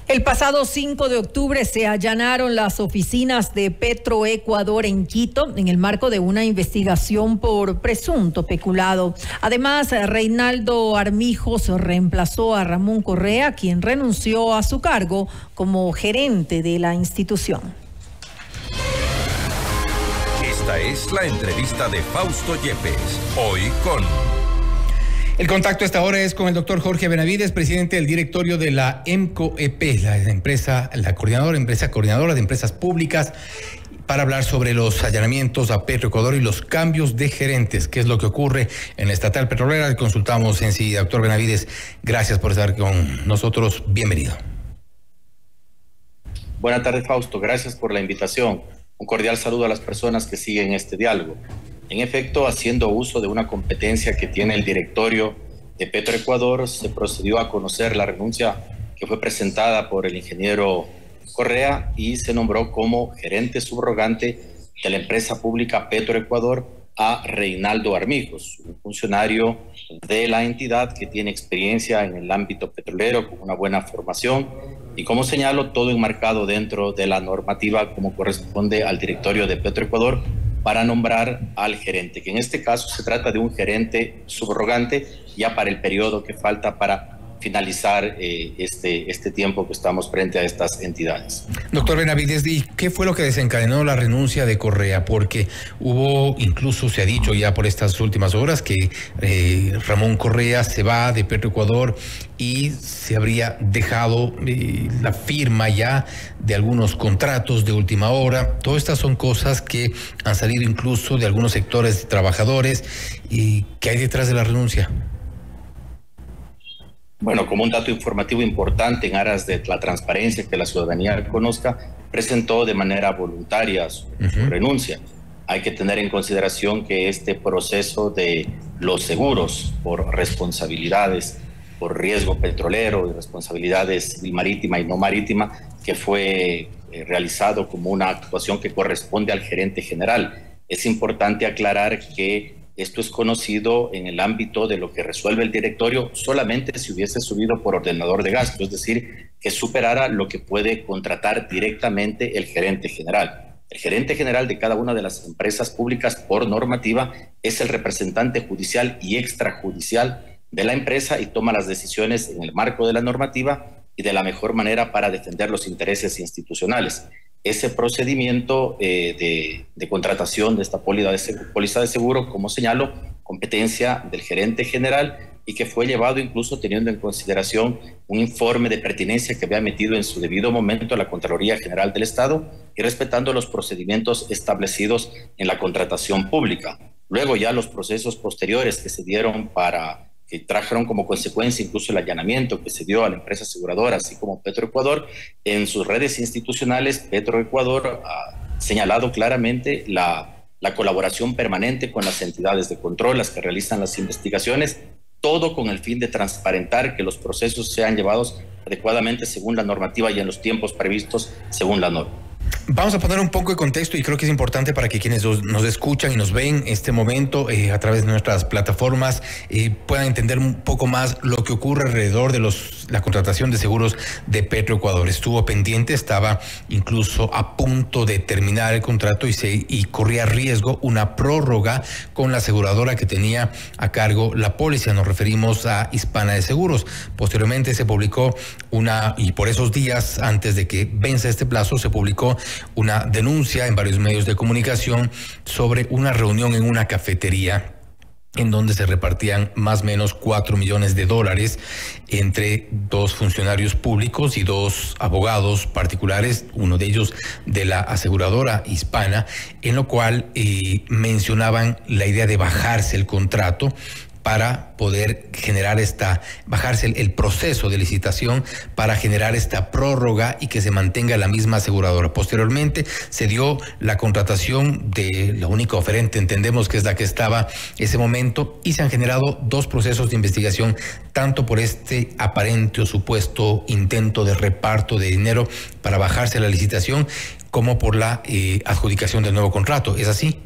El pasado 5 de octubre se allanaron las oficinas de Petroecuador en Quito en el marco de una investigación por presunto peculado. Además, Reinaldo Armijos reemplazó a Ramón Correa, quien renunció a su cargo como gerente de la institución. Esta es la entrevista de Fausto Yepes, hoy con... El contacto a esta hora es con el doctor Jorge Benavides, presidente del directorio de la EMCOEP, la coordinadora de empresas públicas, para hablar sobre los allanamientos a Petroecuador y los cambios de gerentes. ¿Qué es lo que ocurre en la estatal petrolera? Consultamos enseguida. Doctor Benavides, gracias por estar con nosotros. Bienvenido. Buenas tardes, Fausto. Gracias por la invitación. Un cordial saludo a las personas que siguen este diálogo. En efecto, haciendo uso de una competencia que tiene el directorio de Petroecuador, se procedió a conocer la renuncia que fue presentada por el ingeniero Correa y se nombró como gerente subrogante de la empresa pública Petroecuador a Reinaldo Armijos, un funcionario de la entidad que tiene experiencia en el ámbito petrolero con una buena formación y, como señalo, todo enmarcado dentro de la normativa como corresponde al directorio de Petroecuador para nombrar al gerente, que en este caso se trata de un gerente subrogante ya para el periodo que falta para finalizar este tiempo que estamos frente a estas entidades. Doctor Benavides, ¿y qué fue lo que desencadenó la renuncia de Correa? Porque hubo, incluso se ha dicho ya por estas últimas horas, que Ramón Correa se va de Petroecuador y se habría dejado la firma ya de algunos contratos de última hora. Todas estas son cosas que han salido incluso de algunos sectores de trabajadores. ¿Y qué hay detrás de la renuncia? Bueno, como un dato informativo importante en aras de la transparencia que la ciudadanía conozca, presentó de manera voluntaria su renuncia. Hay que tener en consideración que este proceso de los seguros por responsabilidades, por riesgo petrolero y responsabilidades civil marítima y no marítima, que fue realizado como una actuación que corresponde al gerente general. Es importante aclarar que esto es conocido en el ámbito de lo que resuelve el directorio solamente si hubiese subido por ordenador de gasto, es decir, que superara lo que puede contratar directamente el gerente general. El gerente general de cada una de las empresas públicas por normativa es el representante judicial y extrajudicial de la empresa y toma las decisiones en el marco de la normativa y de la mejor manera para defender los intereses institucionales. Ese procedimiento de contratación de esta póliza de seguro, como señalo, competencia del gerente general y que fue llevado incluso teniendo en consideración un informe de pertinencia que había metido en su debido momento la Contraloría General del Estado y respetando los procedimientos establecidos en la contratación pública. Luego ya los procesos posteriores que se dieron que trajeron como consecuencia incluso el allanamiento que se dio a la empresa aseguradora, así como Petroecuador, en sus redes institucionales, Petroecuador ha señalado claramente la colaboración permanente con las entidades de control, las que realizan las investigaciones, todo con el fin de transparentar que los procesos sean llevados adecuadamente según la normativa y en los tiempos previstos según la norma. Vamos a poner un poco de contexto y creo que es importante para que quienes nos escuchan y nos ven en este momento a través de nuestras plataformas puedan entender un poco más lo que ocurre alrededor de la contratación de seguros de Petroecuador. Estuvo pendiente, estaba incluso a punto de terminar el contrato y corría riesgo una prórroga con la aseguradora que tenía a cargo la póliza. Nos referimos a Hispana de Seguros. Posteriormente se publicó y por esos días antes de que vence este plazo se publicó una denuncia en varios medios de comunicación sobre una reunión en una cafetería en donde se repartían más o menos $4 millones entre dos funcionarios públicos y dos abogados particulares, uno de ellos de la aseguradora Hispana, en lo cual mencionaban la idea de bajarse el contrato para poder bajarse el proceso de licitación para generar esta prórroga y que se mantenga la misma aseguradora. Posteriormente se dio la contratación de la única oferente, entendemos que es la que estaba en ese momento, y se han generado dos procesos de investigación, tanto por este aparente o supuesto intento de reparto de dinero para bajarse la licitación, como por la adjudicación del nuevo contrato. ¿Es así?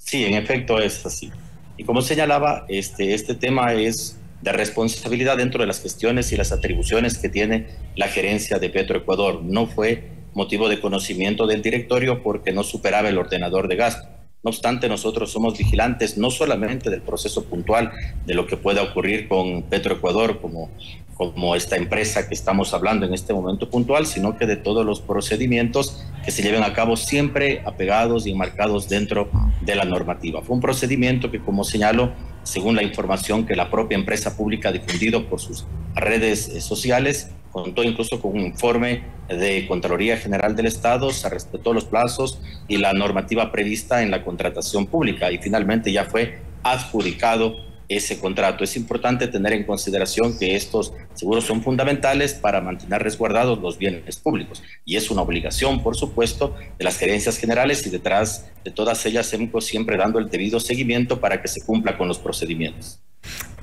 Sí, en efecto es así. Y como señalaba, este tema es de responsabilidad dentro de las gestiones y las atribuciones que tiene la gerencia de Petroecuador. No fue motivo de conocimiento del directorio porque no superaba el ordenador de gasto. No obstante, nosotros somos vigilantes no solamente del proceso puntual de lo que pueda ocurrir con Petroecuador como esta empresa que estamos hablando en este momento puntual, sino que de todos los procedimientos que se lleven a cabo siempre apegados y enmarcados dentro de la normativa. Fue un procedimiento que, como señalo, según la información que la propia empresa pública ha difundido por sus redes sociales, contó incluso con un informe de Contraloría General del Estado, se respetó los plazos y la normativa prevista en la contratación pública y finalmente ya fue adjudicado ese contrato. Es importante tener en consideración que estos seguros son fundamentales para mantener resguardados los bienes públicos y es una obligación, por supuesto, de las gerencias generales y detrás de todas ellas EMCO siempre dando el debido seguimiento para que se cumpla con los procedimientos.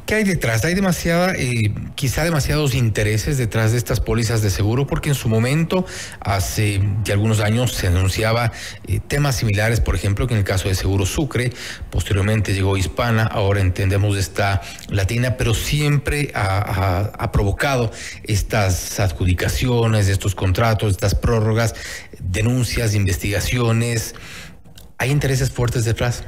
¿Qué hay detrás? Hay quizá demasiados intereses detrás de estas pólizas de seguro, porque en su momento, hace ya algunos años, se anunciaba temas similares, por ejemplo, que en el caso de Seguro Sucre, posteriormente llegó Hispana, ahora entendemos esta Latina, pero siempre ha provocado estas adjudicaciones, estos contratos, estas prórrogas, denuncias, investigaciones. ¿Hay intereses fuertes detrás?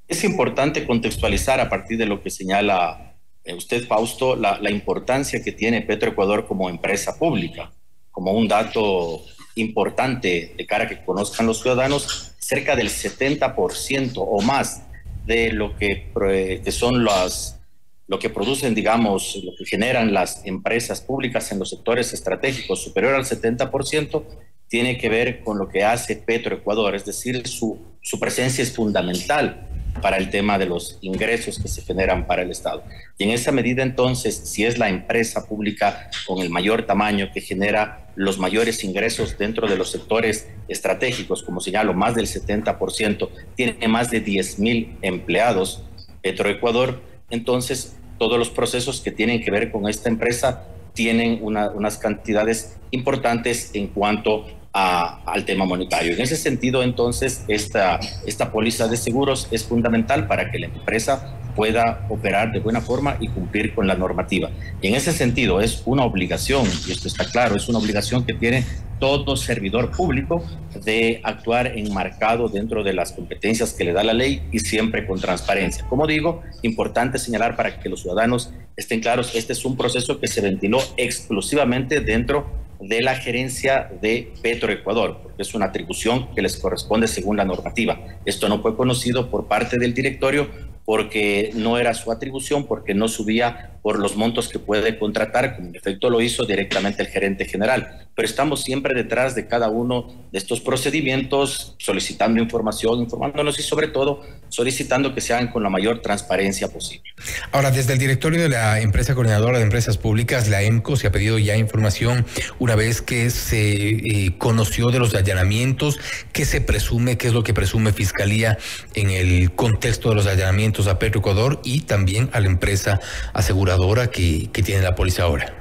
Es importante contextualizar a partir de lo que señala usted, Fausto, la importancia que tiene Petroecuador como empresa pública. Como un dato importante de cara a que conozcan los ciudadanos, cerca del 70% o más de lo que son lo que producen, digamos, lo que generan las empresas públicas en los sectores estratégicos, superior al 70%, tiene que ver con lo que hace Petroecuador, es decir, su presencia es fundamental para el tema de los ingresos que se generan para el Estado. Y en esa medida, entonces, si es la empresa pública con el mayor tamaño que genera los mayores ingresos dentro de los sectores estratégicos, como señalo, más del 70%, tiene más de 10,000 empleados, Petroecuador, entonces todos los procesos que tienen que ver con esta empresa tienen unas cantidades importantes en cuanto al tema monetario. En ese sentido, entonces, esta póliza de seguros es fundamental para que la empresa pueda operar de buena forma y cumplir con la normativa. Y en ese sentido es una obligación, y esto está claro, es una obligación que tiene todo servidor público de actuar enmarcado dentro de las competencias que le da la ley y siempre con transparencia. Como digo, importante señalar para que los ciudadanos estén claros, este es un proceso que se ventiló exclusivamente dentro de la gerencia de Petroecuador, porque es una atribución que les corresponde según la normativa. Esto no fue conocido por parte del directorio porque no era su atribución, porque no subía por los montos que puede contratar, como en efecto lo hizo directamente el gerente general. Pero estamos siempre detrás de cada uno de estos procedimientos, solicitando información, informándonos y sobre todo solicitando que se hagan con la mayor transparencia posible. Ahora, desde el directorio de la empresa coordinadora de empresas públicas, la EMCO, se ha pedido ya información una vez que se conoció de los allanamientos. ¿Qué se presume? ¿Qué es lo que presume Fiscalía en el contexto de los allanamientos a Petroecuador y también a la empresa aseguradora que tiene la póliza ahora?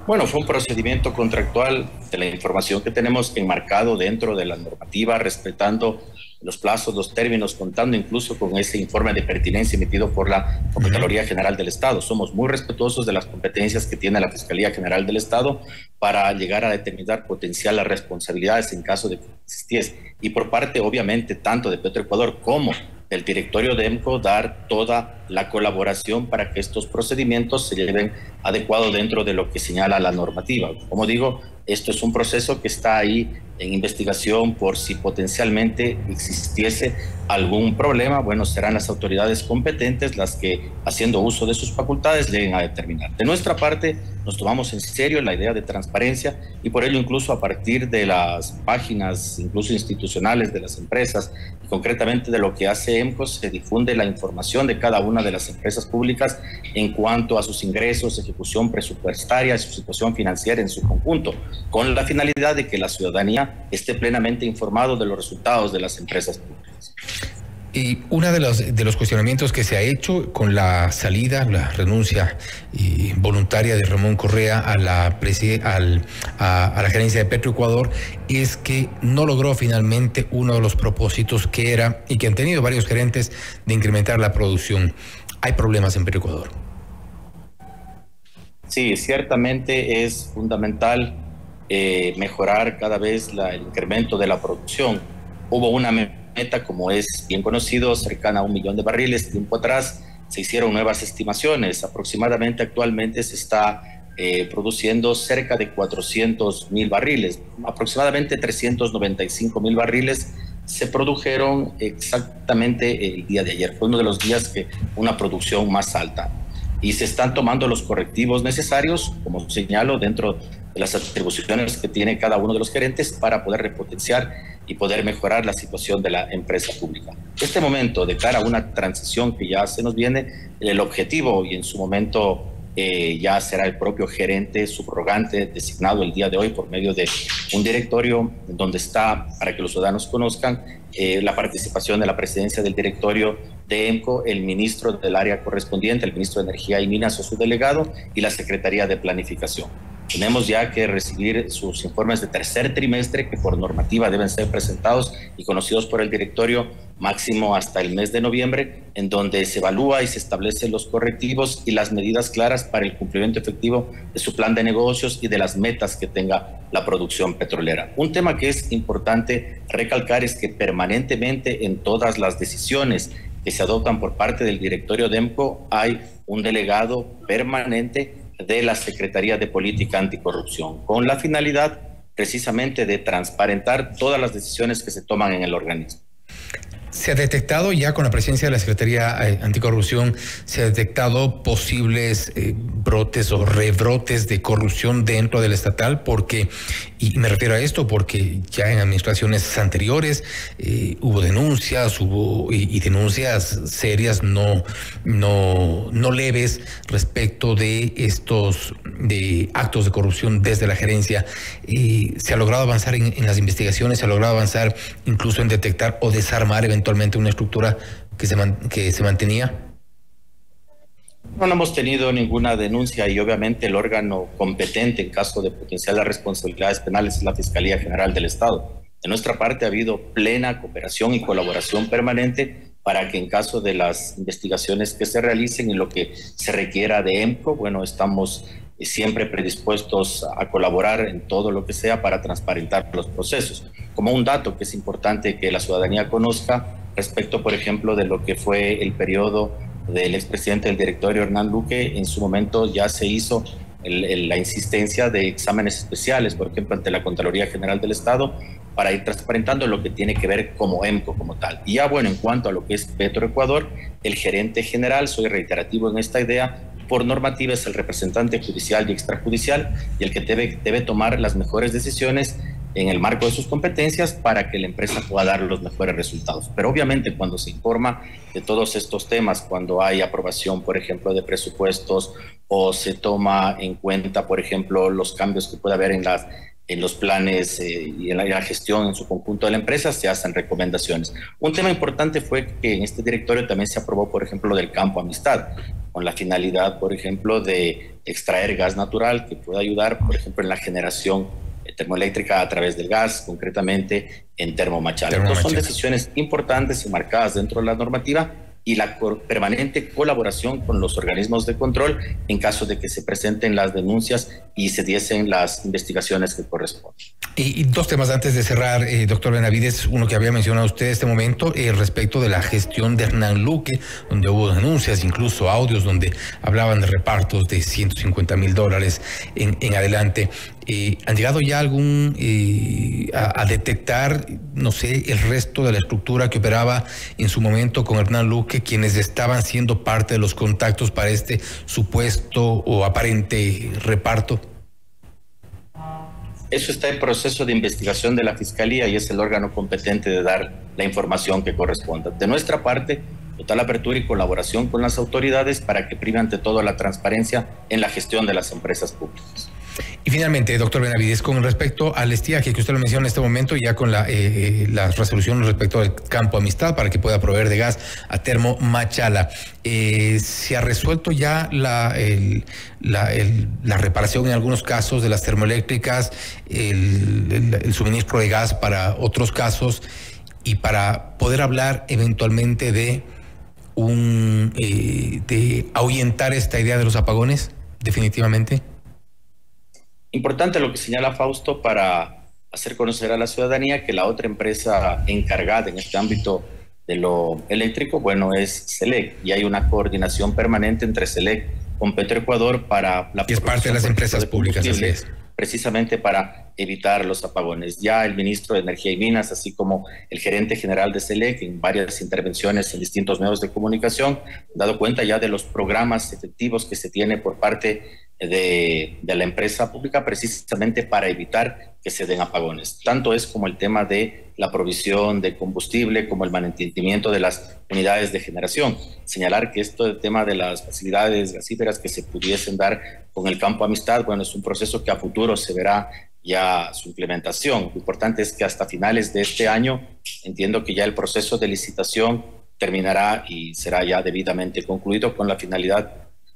Bueno, fue un procedimiento contractual de la información que tenemos enmarcado dentro de la normativa, respetando los plazos, los términos, contando incluso con ese informe de pertinencia emitido por la Contraloría General del Estado. Somos muy respetuosos de las competencias que tiene la Fiscalía General del Estado para llegar a determinar potenciales responsabilidades en caso de que existiese. Y por parte, obviamente, tanto de Petroecuador como del directorio de EMCO, dar toda la colaboración para que estos procedimientos se lleven adecuado dentro de lo que señala la normativa. Como digo, esto es un proceso que está ahí en investigación por si potencialmente existiese algún problema. Bueno, serán las autoridades competentes las que, haciendo uso de sus facultades, lleguen a determinar. De nuestra parte, nos tomamos en serio la idea de transparencia y por ello incluso a partir de las páginas, incluso institucionales de las empresas, y concretamente de lo que hace EMCO, se difunde la información de cada una de las empresas públicas en cuanto a sus ingresos, ejecución presupuestaria y su situación financiera en su conjunto, con la finalidad de que la ciudadanía esté plenamente informado de los resultados de las empresas públicas. Y uno de los cuestionamientos que se ha hecho con la salida, la renuncia voluntaria de Ramón Correa a la gerencia de Petroecuador es que no logró finalmente uno de los propósitos que era, y que han tenido varios gerentes, de incrementar la producción. hay problemas en Petroecuador. Sí, ciertamente es fundamental mejorar cada vez el incremento de la producción. Hubo una meta, como es bien conocido, cercana a 1 millón de barriles. Tiempo atrás se hicieron nuevas estimaciones. Aproximadamente actualmente se está produciendo cerca de 400,000 barriles. Aproximadamente 395,000 barriles se produjeron exactamente el día de ayer. Fue uno de los días que una producción más alta. Y se están tomando los correctivos necesarios, como señalo, dentro de las atribuciones que tiene cada uno de los gerentes para poder repotenciar y poder mejorar la situación de la empresa pública. Este momento, de cara a una transición que ya se nos viene, el objetivo, y en su momento ya será el propio gerente subrogante designado el día de hoy por medio de un directorio donde está, para que los ciudadanos conozcan, la participación de la presidencia del directorio de EMCO, el ministro del área correspondiente, el ministro de Energía y Minas o su delegado, y la Secretaría de Planificación. Tenemos ya que recibir sus informes de tercer trimestre, que por normativa deben ser presentados y conocidos por el directorio máximo hasta el mes de noviembre, en donde se evalúa y se establecen los correctivos y las medidas claras para el cumplimiento efectivo de su plan de negocios y de las metas que tenga la producción petrolera. Un tema que es importante recalcar es que permanentemente en todas las decisiones que se adoptan por parte del directorio de EMCO hay un delegado permanente de la Secretaría de Política Anticorrupción, con la finalidad precisamente de transparentar todas las decisiones que se toman en el organismo. ¿Se ha detectado ya con la presencia de la Secretaría Anticorrupción, se ha detectado posibles brotes o rebrotes de corrupción dentro del estatal? Porque, y me refiero a esto porque ya en administraciones anteriores hubo denuncias, y denuncias serias, no leves, respecto de estos de actos de corrupción desde la gerencia. ¿Se ha logrado avanzar en las investigaciones? ¿Se ha logrado avanzar incluso en detectar o desarmar eventualmente una estructura que se mantenía? No hemos tenido ninguna denuncia y obviamente el órgano competente en caso de potenciales responsabilidades penales es la Fiscalía General del Estado. De nuestra parte ha habido plena cooperación y colaboración permanente para que en caso de las investigaciones que se realicen y lo que se requiera de EMCO, bueno, estamos siempre predispuestos a colaborar en todo lo que sea para transparentar los procesos. Como un dato que es importante que la ciudadanía conozca respecto, por ejemplo, de lo que fue el periodo del expresidente del directorio Hernán Luque, en su momento ya se hizo la insistencia de exámenes especiales, por ejemplo, ante la Contraloría General del Estado, para ir transparentando lo que tiene que ver como EMCO como tal. Y ya bueno, en cuanto a lo que es Petroecuador, el gerente general, soy reiterativo en esta idea, por normativa es el representante judicial y extrajudicial y el que debe tomar las mejores decisiones en el marco de sus competencias para que la empresa pueda dar los mejores resultados. Pero obviamente cuando se informa de todos estos temas, cuando hay aprobación, por ejemplo, de presupuestos o se toma en cuenta, por ejemplo, los cambios que puede haber en los planes y en la gestión en su conjunto de la empresa, se hacen recomendaciones. Un tema importante fue que en este directorio también se aprobó, por ejemplo, del campo Amistad, con la finalidad, por ejemplo, de extraer gas natural que pueda ayudar, por ejemplo, en la generación termoeléctrica a través del gas, concretamente en Termomachala. Entonces son decisiones importantes y marcadas dentro de la normativa y la permanente colaboración con los organismos de control en caso de que se presenten las denuncias y se diesen las investigaciones que corresponden. Y dos temas antes de cerrar, doctor Benavides, uno que había mencionado usted en este momento, respecto de la gestión de Hernán Luque, donde hubo denuncias, incluso audios donde hablaban de repartos de $150,000 en adelante. ¿Han llegado ya a detectar, no sé, el resto de la estructura que operaba en su momento con Hernán Luque, quienes estaban siendo parte de los contactos para este supuesto o aparente reparto? Eso está en proceso de investigación de la Fiscalía y es el órgano competente de dar la información que corresponda. De nuestra parte, total apertura y colaboración con las autoridades para que prive ante todo la transparencia en la gestión de las empresas públicas. Y finalmente, doctor Benavides, con respecto al estiaje que usted lo menciona en este momento, ya con la resolución respecto al campo Amistad para que pueda proveer de gas a Termomachala, ¿se ha resuelto ya la reparación en algunos casos de las termoeléctricas, el suministro de gas para otros casos, y para poder hablar eventualmente de de ahuyentar esta idea de los apagones, definitivamente? Importante lo que señala Fausto para hacer conocer a la ciudadanía que la otra empresa encargada en este ámbito de lo eléctrico, bueno, es SELEC, y hay una coordinación permanente entre SELEC con Petroecuador para la que es parte de las empresas públicas, así es, precisamente para evitar los apagones. Ya el ministro de Energía y Minas, así como el gerente general de SELEC, en varias intervenciones en distintos medios de comunicación, han dado cuenta ya de los programas efectivos que se tiene por parte de la empresa pública precisamente para evitar que se den apagones. Tanto es como el tema de la provisión de combustible como el mantenimiento de las unidades de generación. Señalar que esto del tema de las facilidades gasíferas que se pudiesen dar con el Campo Amistad, bueno, es un proceso que a futuro se verá ya su implementación. Lo importante es que hasta finales de este año entiendo que ya el proceso de licitación terminará y será ya debidamente concluido con la finalidad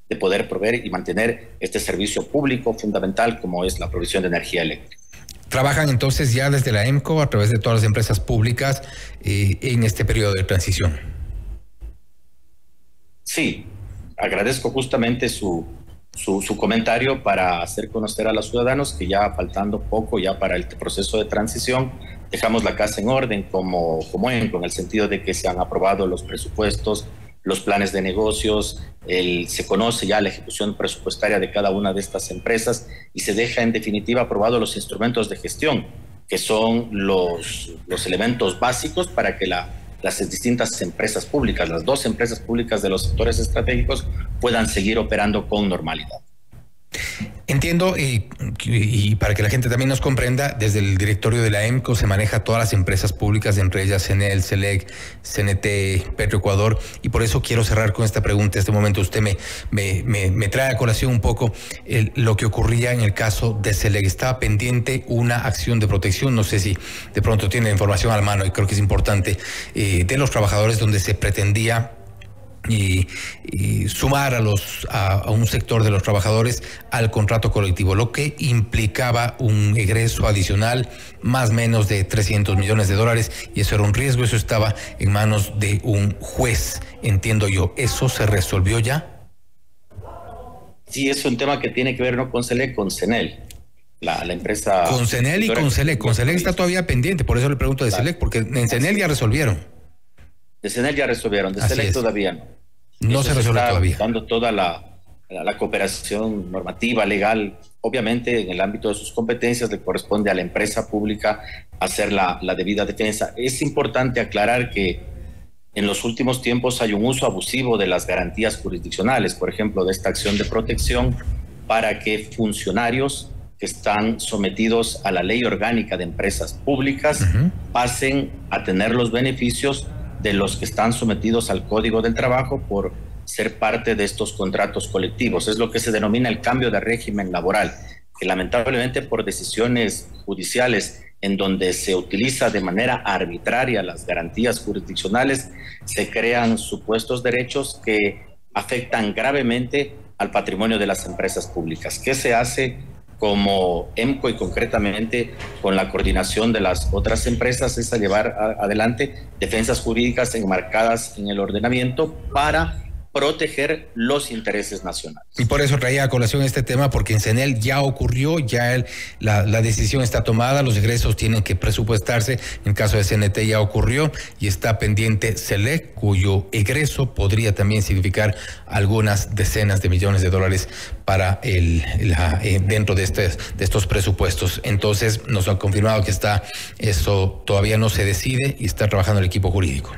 de poder proveer y mantener este servicio público fundamental como es la provisión de energía eléctrica. ¿Trabajan entonces ya desde la EMCO a través de todas las empresas públicas en este periodo de transición? Sí, agradezco justamente su comentario para hacer conocer a los ciudadanos que ya faltando poco ya para el proceso de transición, dejamos la casa en orden como EMCO, en el sentido de que se han aprobado los presupuestos, los planes de negocios, se conoce ya la ejecución presupuestaria de cada una de estas empresas y se deja en definitiva aprobado los instrumentos de gestión, que son los elementos básicos para que las distintas empresas públicas, las 2 empresas públicas de los sectores estratégicos puedan seguir operando con normalidad. Entiendo, y para que la gente también nos comprenda, desde el directorio de la EMCO se maneja todas las empresas públicas, entre ellas CENEL, SELEC, CNT, Petroecuador, y por eso quiero cerrar con esta pregunta. En este momento usted me trae a colación un poco lo que ocurría en el caso de SELEC. Estaba pendiente una acción de protección, no sé si de pronto tiene información a la mano, y creo que es importante, de los trabajadores, donde se pretendía y sumar a un sector de los trabajadores al contrato colectivo, lo que implicaba un egreso adicional más o menos de $300 millones, y eso era un riesgo, eso estaba en manos de un juez, entiendo yo. ¿Eso se resolvió ya? Sí, es un tema que tiene que ver no con SELEC, con CENEL. La empresa... Con CENEL y con SELEC. Con SELEC está todavía pendiente, por eso le pregunto de SELEC, porque en CENEL ya resolvieron. De CENEL ya resolvieron, de SELEC todavía no. No se resuelve todavía. Dando toda la cooperación normativa, legal. Obviamente, en el ámbito de sus competencias, le corresponde a la empresa pública hacer la debida defensa. Es importante aclarar que en los últimos tiempos hay un uso abusivo de las garantías jurisdiccionales, por ejemplo, de esta acción de protección, para que funcionarios que están sometidos a la ley orgánica de empresas públicas pasen a tener los beneficios de los que están sometidos al Código del Trabajo por ser parte de estos contratos colectivos. Es lo que se denomina el cambio de régimen laboral, que lamentablemente por decisiones judiciales en donde se utiliza de manera arbitraria las garantías jurisdiccionales, se crean supuestos derechos que afectan gravemente al patrimonio de las empresas públicas. ¿Qué se hace como EMCO y concretamente con la coordinación de las otras empresas? Es a llevar adelante defensas jurídicas enmarcadas en el ordenamiento para proteger los intereses nacionales. Y por eso traía a colación este tema, porque en CENEL ya ocurrió, ya la decisión está tomada, los egresos tienen que presupuestarse. En el caso de CNT ya ocurrió y está pendiente SELEC, cuyo egreso podría también significar algunas decenas de millones de dólares para dentro de estos presupuestos. Entonces nos han confirmado que eso todavía no se decide y está trabajando el equipo jurídico.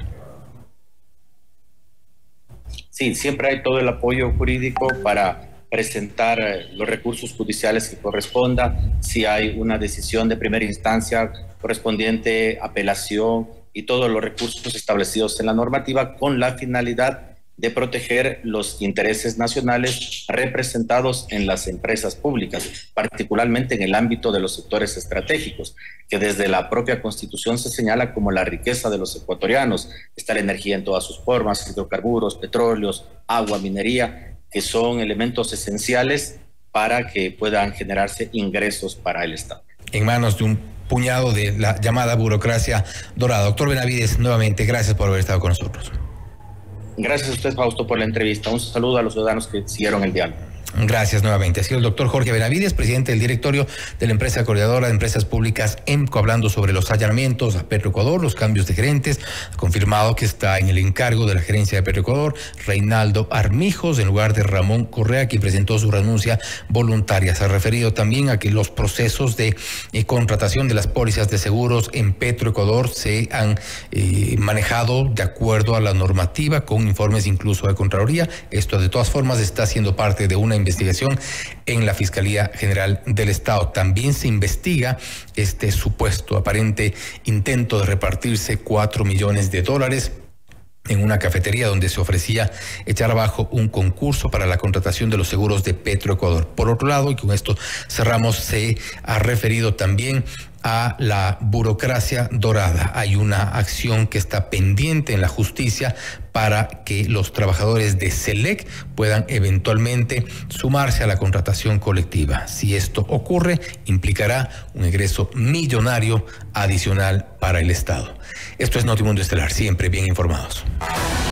Sí, siempre hay todo el apoyo jurídico para presentar los recursos judiciales que corresponda. Si hay una decisión de primera instancia correspondiente, apelación y todos los recursos establecidos en la normativa con la finalidad de proteger los intereses nacionales representados en las empresas públicas, particularmente en el ámbito de los sectores estratégicos, que desde la propia Constitución se señala como la riqueza de los ecuatorianos. Está la energía en todas sus formas, hidrocarburos, petróleos, agua, minería, que son elementos esenciales para que puedan generarse ingresos para el Estado. En manos de un puñado de la llamada burocracia dorada. Doctor Benavides, nuevamente, gracias por haber estado con nosotros. Gracias a usted, Fausto, por la entrevista. Un saludo a los ciudadanos que siguieron el diálogo. Gracias nuevamente. Ha sido el doctor Jorge Benavides, presidente del directorio de la empresa coordinadora de empresas públicas EMCO, hablando sobre los allanamientos a Petroecuador, los cambios de gerentes. Ha confirmado que está en el encargo de la gerencia de Petroecuador Reinaldo Armijos, en lugar de Ramón Correa, quien presentó su renuncia voluntaria. Se ha referido también a que los procesos de contratación de las pólizas de seguros en Petroecuador se han manejado de acuerdo a la normativa, con informes incluso de Contraloría. Esto, de todas formas, está siendo parte de una investigación en la Fiscalía General del Estado. También se investiga este supuesto aparente intento de repartirse $4 millones en una cafetería donde se ofrecía echar abajo un concurso para la contratación de los seguros de Petroecuador. Por otro lado, y con esto cerramos, se ha referido también a la burocracia dorada. Hay una acción que está pendiente en la justicia para que los trabajadores de SELEC puedan eventualmente sumarse a la contratación colectiva. Si esto ocurre, implicará un ingreso millonario adicional para el Estado. Esto es Notimundo Estelar, siempre bien informados.